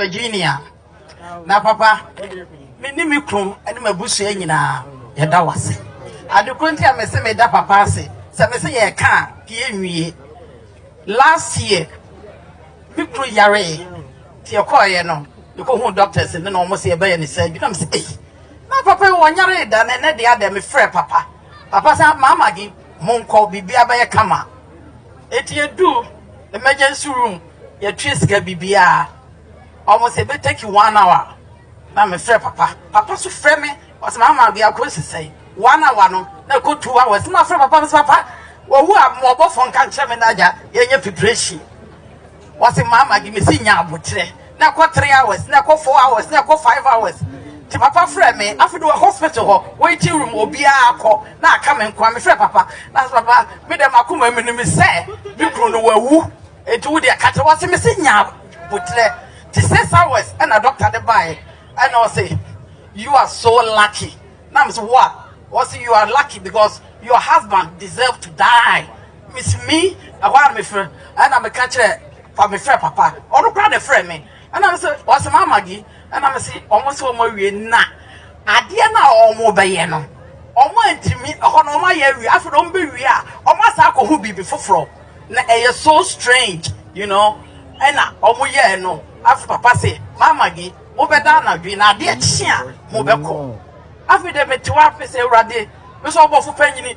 Virginia. Na papa, me ni krum ene mabusu nyina ye da wase. Adekonti a me se me da papa ase. Se me se ye ka pie nwie. Last year, me kru yare. Ti e koye no, you ko hu doctors ne no mo se e ba ye ne say. Become say, "Eh. Na papa wo nyare da ne de ade me frɛ papa." Papa say, "Mama gi monko bibia ba ye kama." Eti edu emergency room, ye trace ga bibia. Almost a bit take you 1 hour. Na me frɛ papa. Papa so frɛ me. Was mama be akosi say 1 hour no. Na go 2 hours. Na frɛ papa. Wo hu amobo fon kan kyerɛ me na ja. Ye nya preparation. Was mama give me sinya abotre. Na ko 3 hours, na ko 4 hours, na ko 5 hours. Ti papa frɛ me. Afido hospital ho. Waiting room obi akɔ. Na aka me nkwa me frɛ papa. Na papa me dem akoma me ni say. Bi kro no wawu. Enti wo de akata was me sinya abotre. 6 hours and a doctor the buy and I say you are so lucky. Now I say what? I say you are lucky because your husband deserves to die. Miss me, I want me friend and I'm a catcher for my friend papa. Or the crowd friend me. And I say what's my maggie? And I'm say almost one more na. I dear now almost by yeno. Almost to me on my area after don't be we are almost I could be before from. Now it's so strange, you know. And almost yeah no. After papa say, Mama gi, mo beda na dwi na de chia mo beko. After de metwa pe say urade, me so obofo panyini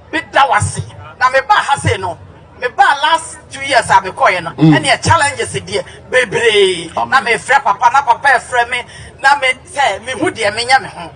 be da wase. Na me ba ha say no. Me ba last 2 years abekoye no. Any challenges dey bebre. Na me frɛ papa na papa frɛ me na me say me hu de me nya me ho.